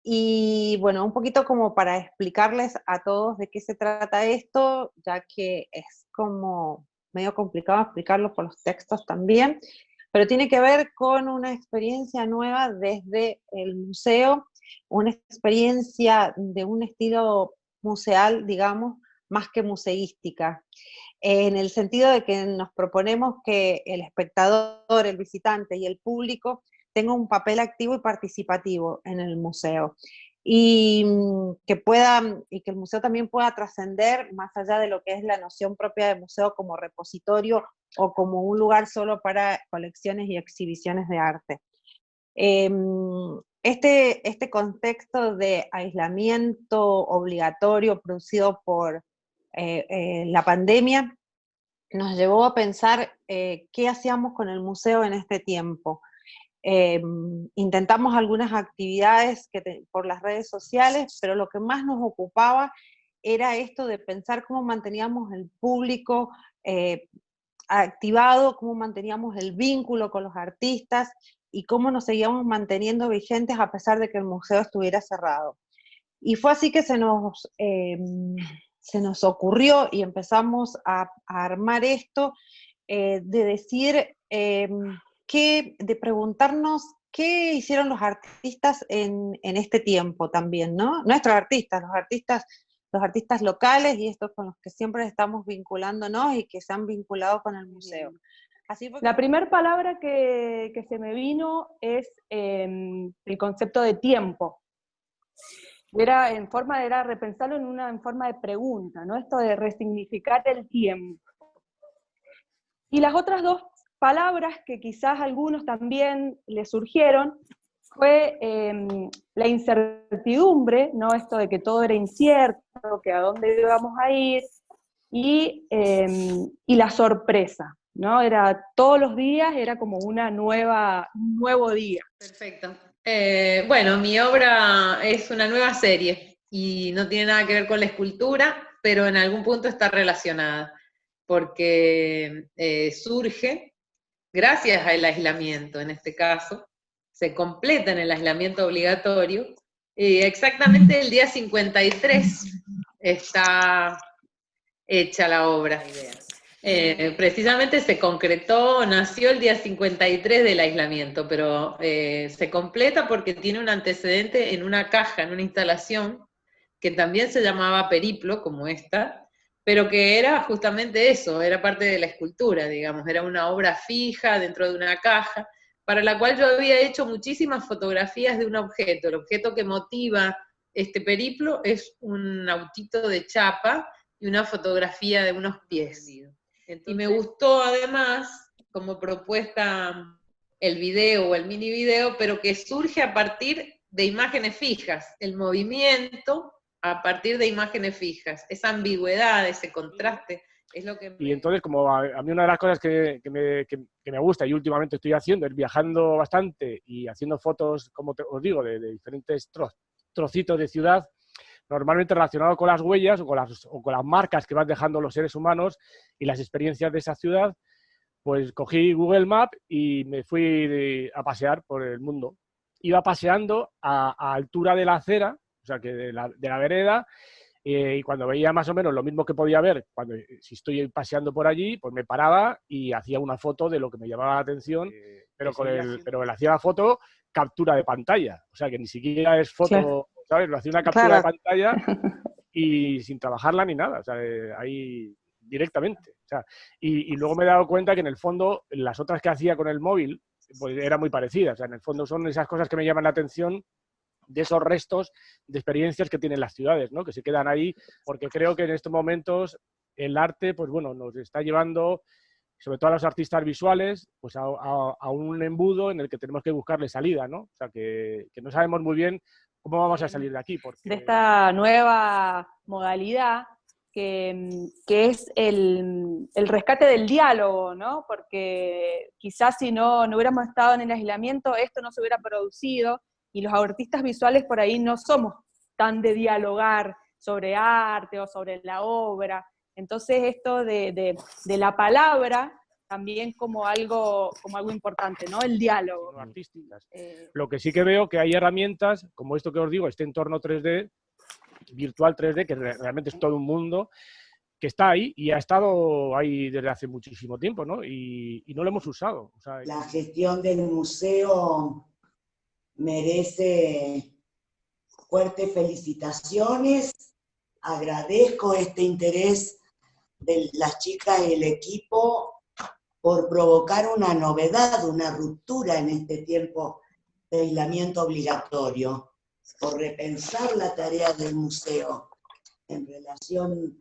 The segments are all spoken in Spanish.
Y bueno, un poquito como para explicarles a todos de qué se trata esto, ya que es como medio complicado explicarlo por los textos también, pero tiene que ver con una experiencia nueva desde el museo, una experiencia de un estilo museal, digamos, más que museística, en el sentido de que nos proponemos que el espectador, el visitante y el público tenga un papel activo y participativo en el museo. Y y que el museo también pueda trascender más allá de lo que es la noción propia de museo como repositorio o como un lugar solo para colecciones y exhibiciones de arte. Este contexto de aislamiento obligatorio producido por la pandemia nos llevó a pensar qué hacíamos con el museo en este tiempo. Intentamos algunas actividades por las redes sociales, pero lo que más nos ocupaba era esto de pensar cómo manteníamos el público eh, activado, cómo manteníamos el vínculo con los artistas y cómo nos seguíamos manteniendo vigentes a pesar de que el museo estuviera cerrado. Y fue así que se nos ocurrió y empezamos a armar esto, de decir, de preguntarnos qué hicieron los artistas en este tiempo también, ¿no? Nuestros artistas, los artistas locales y estos con los que siempre estamos vinculándonos y que se han vinculado con el museo. Así fue La primera palabra que se me vino es el concepto de tiempo. Era repensarlo en forma de pregunta, ¿no? Esto de resignificar el tiempo. Y las otras dos palabras que quizás a algunos también les surgieron fue la incertidumbre, ¿no? Esto de que todo era incierto, que a dónde íbamos a ir, y la sorpresa, ¿no? Era todos los días, era como un nuevo día. Perfecto. Bueno, mi obra es una nueva serie y no tiene nada que ver con la escultura, pero en algún punto está relacionada, porque surge gracias al aislamiento, en este caso, se completa en el aislamiento obligatorio, y exactamente el día 53 está hecha la obra. Precisamente se concretó, nació el día 53 del aislamiento, pero se completa porque tiene un antecedente en una caja, en una instalación, que también se llamaba Periplo, como esta, pero que era justamente eso, era parte de la escultura, digamos, era una obra fija dentro de una caja, para la cual yo había hecho muchísimas fotografías de un objeto. El objeto que motiva este periplo es un autito de chapa y una fotografía de unos pies. Entonces, y me gustó además como propuesta el video o el mini video, pero que surge a partir de imágenes fijas, el movimiento a partir de imágenes fijas, esa ambigüedad, ese contraste, es lo que... Y entonces, como a mí una de las cosas que me gusta y últimamente estoy haciendo es viajando bastante y haciendo fotos, como os digo, de diferentes trocitos de ciudad, normalmente relacionado con las huellas o con las marcas que van dejando los seres humanos y las experiencias de esa ciudad, pues cogí Google Maps y me fui a pasear por el mundo. Iba paseando a altura de la acera, o sea, que de la vereda, y cuando veía más o menos lo mismo que podía ver, si estoy paseando por allí, pues me paraba y hacía una foto de lo que me llamaba la atención, pero le hacía la foto captura de pantalla, o sea, que ni siquiera es foto, claro, ¿sabes? Lo hacía una captura de pantalla y sin trabajarla ni nada, o sea, ahí directamente. O sea, y luego me he dado cuenta que en el fondo las otras que hacía con el móvil pues eran muy parecidas. O sea, en el fondo son esas cosas que me llaman la atención de esos restos de experiencias que tienen las ciudades, ¿no? Que se quedan ahí, porque creo que en estos momentos el arte, pues bueno, nos está llevando, sobre todo a los artistas visuales, pues a un embudo en el que tenemos que buscarle salida, ¿no? O sea, que no sabemos muy bien cómo vamos a salir de aquí. Porque... De esta nueva modalidad que es el rescate del diálogo, ¿no? Porque quizás si no hubiéramos estado en el aislamiento, esto no se hubiera producido, y los artistas visuales por ahí no somos tan de dialogar sobre arte o sobre la obra. Entonces esto de la palabra también como algo importante, ¿no? El diálogo. No artísticas. Eh, Lo que sí que veo que hay herramientas, como esto que os digo, este entorno 3D, virtual 3D, que realmente es todo un mundo, que está ahí y ha estado ahí desde hace muchísimo tiempo, ¿no? Y no lo hemos usado. O sea, La gestión del museo merece fuertes felicitaciones. Agradezco este interés de las chicas y el equipo por provocar una novedad, una ruptura en este tiempo de aislamiento obligatorio, por repensar la tarea del museo en relación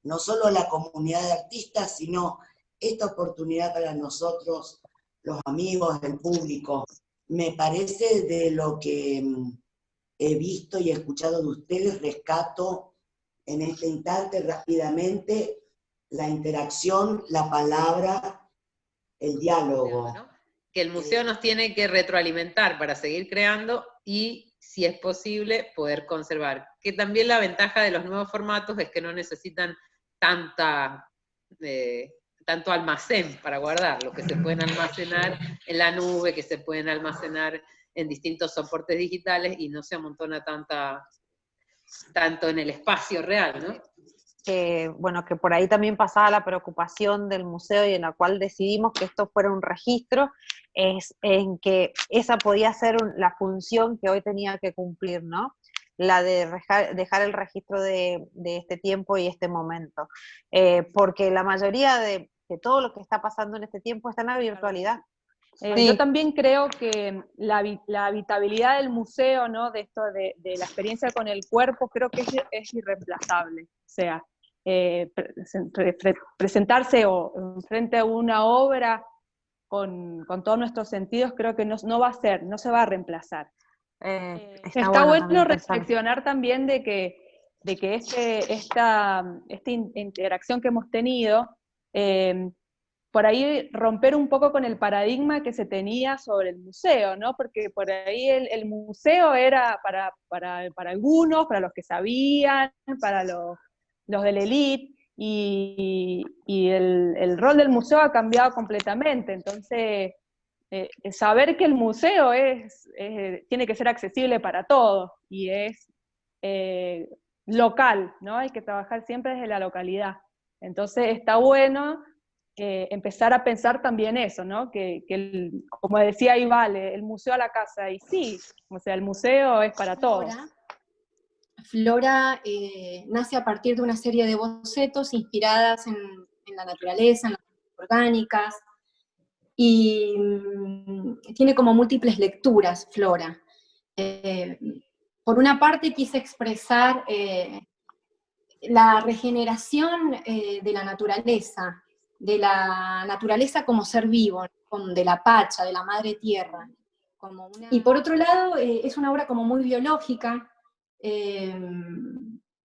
no solo a la comunidad de artistas, sino esta oportunidad para nosotros, los amigos, el público. Me parece de lo que he visto y escuchado de ustedes, rescato en este instante rápidamente la interacción, la palabra, el diálogo. ¿no? Que el museo nos tiene que retroalimentar para seguir creando y, si es posible, poder conservar. Que también la ventaja de los nuevos formatos es que no necesitan tanto almacén para guardarlo, que se pueden almacenar en la nube, que se pueden almacenar en distintos soportes digitales y no se amontona tanto en el espacio real, ¿no? Bueno, que por ahí también pasaba la preocupación del museo y en la cual decidimos que esto fuera un registro, es en que esa podía ser la función que hoy tenía que cumplir, ¿no? La de dejar el registro de este tiempo y este momento. Porque la mayoría de todo lo que está pasando en este tiempo está en la virtualidad. Sí. Yo también creo que la habitabilidad del museo, ¿no? De esto de la experiencia con el cuerpo, creo que es irreemplazable. O sea, presentarse frente a una obra con todos nuestros sentidos, creo que no se va a reemplazar. Está bueno reflexionar también de que esta interacción que hemos tenido, por ahí romper un poco con el paradigma que se tenía sobre el museo, ¿no? Porque por ahí el museo era para algunos, para los que sabían, para los de la élite, y el rol del museo ha cambiado completamente. Entonces, saber que el museo tiene que ser accesible para todos, y es local, ¿no? Hay que trabajar siempre desde la localidad. Entonces está bueno empezar a pensar también eso, ¿no? Como decía Ivale, el museo a la casa, y sí, o sea, el museo es para todos. Flora nace a partir de una serie de bocetos inspiradas en la naturaleza, en las orgánicas, y tiene como múltiples lecturas, Flora. Por una parte quise expresar la regeneración de la naturaleza como ser vivo, de la Pacha, de la Madre Tierra. Y por otro lado, es una obra como muy biológica,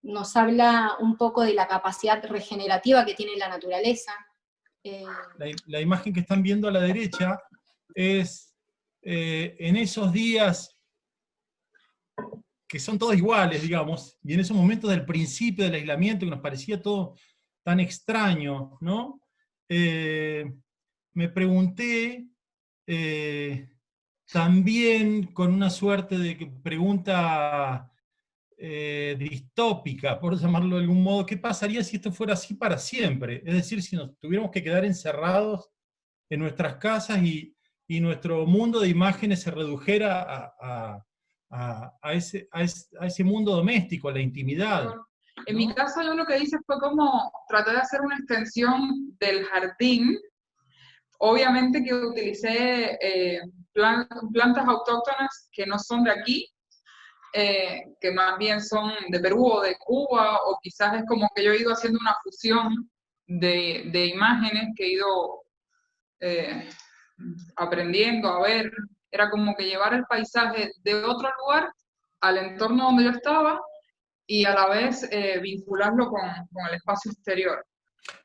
nos habla un poco de la capacidad regenerativa que tiene la naturaleza. La imagen que están viendo a la derecha es en esos días que son todos iguales, digamos, y en esos momentos del principio del aislamiento que nos parecía todo tan extraño, ¿no? Me pregunté también con una suerte de pregunta distópica, por llamarlo de algún modo, ¿qué pasaría si esto fuera así para siempre? Es decir, si nos tuviéramos que quedar encerrados en nuestras casas y nuestro mundo de imágenes se redujera a ese mundo doméstico, a la intimidad. En mi caso, yo lo que hice fue como tratar de hacer una extensión del jardín. Obviamente que utilicé plantas autóctonas que no son de aquí, que más bien son de Perú o de Cuba, o quizás es como que yo he ido haciendo una fusión de imágenes que he ido aprendiendo a ver. Era como que llevar el paisaje de otro lugar al entorno donde yo estaba y a la vez vincularlo con el espacio exterior.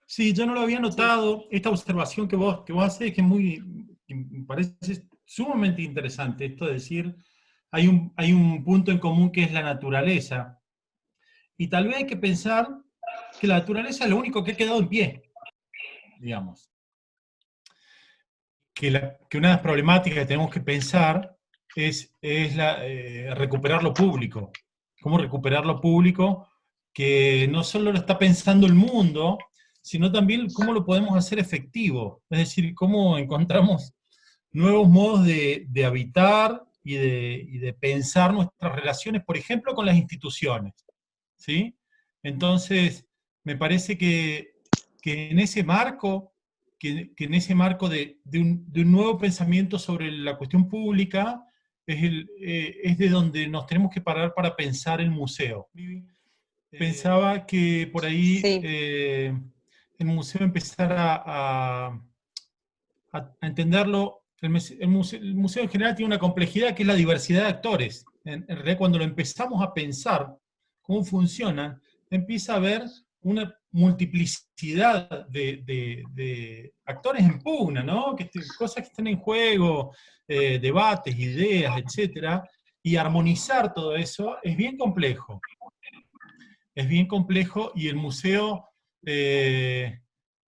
Sí, yo no lo había notado, esta observación que vos haces, que me parece sumamente interesante, esto de decir, hay un punto en común que es la naturaleza. Y tal vez hay que pensar que la naturaleza es lo único que ha quedado en pie, digamos. que una de las problemáticas que tenemos que pensar es recuperar lo público. ¿Cómo recuperar lo público? Que no solo lo está pensando el mundo, sino también cómo lo podemos hacer efectivo. Es decir, cómo encontramos nuevos modos de habitar y de pensar nuestras relaciones, por ejemplo, con las instituciones, ¿sí? Entonces, me parece que en ese marco, que en ese marco de un nuevo pensamiento sobre la cuestión pública, es de donde nos tenemos que parar para pensar el museo. Pensaba que por ahí Sí. el museo empezar a entenderlo. El museo en general tiene una complejidad que es la diversidad de actores. En realidad, cuando lo empezamos a pensar cómo funcionan, empieza a haber una multiplicidad de actores en pugna, ¿no? Cosas que están en juego, debates, ideas, etc. Y armonizar todo eso es bien complejo. Es bien complejo y el museo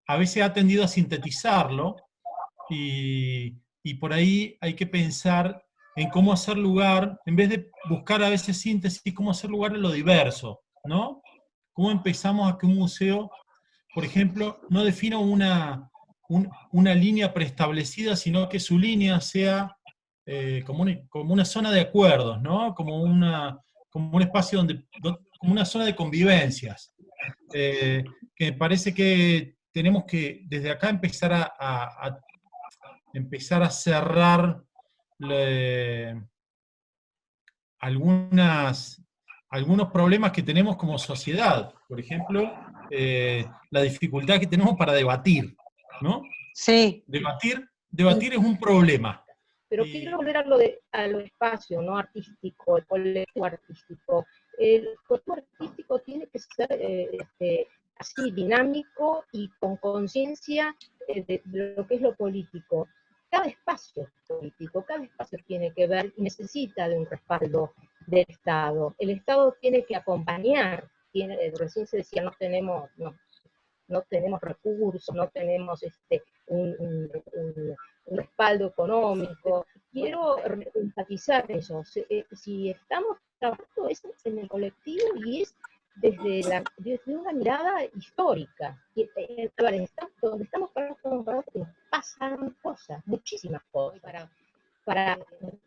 a veces ha tendido a sintetizarlo y por ahí hay que pensar en cómo hacer lugar, en vez de buscar a veces síntesis, cómo hacer lugar en lo diverso, ¿no? ¿Cómo empezamos a que un museo, por ejemplo, no defina una línea preestablecida, sino que su línea sea como una zona de acuerdos, ¿no? Como un espacio como una zona de convivencias. Que me parece que tenemos que desde acá empezar a cerrar algunos problemas que tenemos como sociedad. Por ejemplo, la dificultad que tenemos para debatir, ¿no? Sí. Debatir es un problema. Pero quiero volver a lo espacio, ¿no? Artístico, el colectivo artístico. El colectivo artístico tiene que ser así, dinámico y con conciencia de lo que es lo político. Cada espacio es político, cada espacio tiene que ver y necesita de un respaldo del Estado. El Estado tiene que acompañar, recién se decía, no tenemos recursos, no tenemos un respaldo económico. Quiero enfatizar eso. Si estamos trabajando es en el colectivo y es desde una mirada histórica. Donde estamos parados, nos pasan cosas, muchísimas cosas, para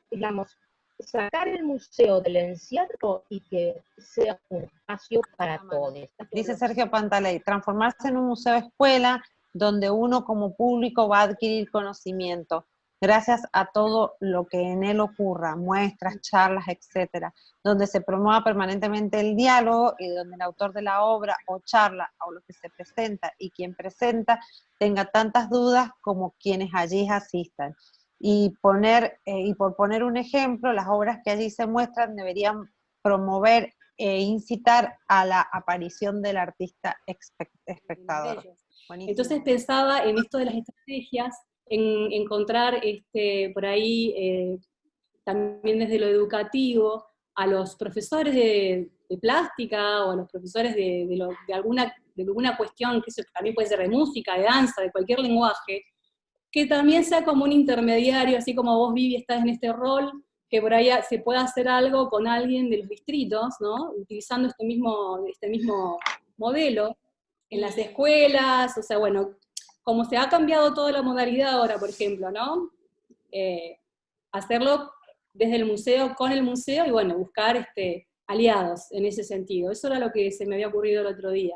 digamos, sacar el museo del encierro y que sea un espacio para todos. Dice Sergio Pantaley, transformarse en un museo escuela donde uno como público va a adquirir conocimiento, gracias a todo lo que en él ocurra, muestras, charlas, etcétera, donde se promueva permanentemente el diálogo y donde el autor de la obra o charla o lo que se presenta y quien presenta tenga tantas dudas como quienes allí asistan. Y por poner un ejemplo, las obras que allí se muestran deberían promover e incitar a la aparición del artista espectador. Buenísimo. Entonces pensaba en esto de las estrategias, en encontrar por ahí, también desde lo educativo, a los profesores de plástica o a los profesores de alguna cuestión, que eso también puede ser de música, de danza, de cualquier lenguaje, que también sea como un intermediario, así como vos, Vivi, estás en este rol, que por ahí se pueda hacer algo con alguien de los distritos, ¿no? Utilizando este mismo modelo en las escuelas, o sea, bueno, como se ha cambiado toda la modalidad ahora, por ejemplo, ¿no? Hacerlo desde el museo, con el museo, y bueno, buscar aliados en ese sentido. Eso era lo que se me había ocurrido el otro día.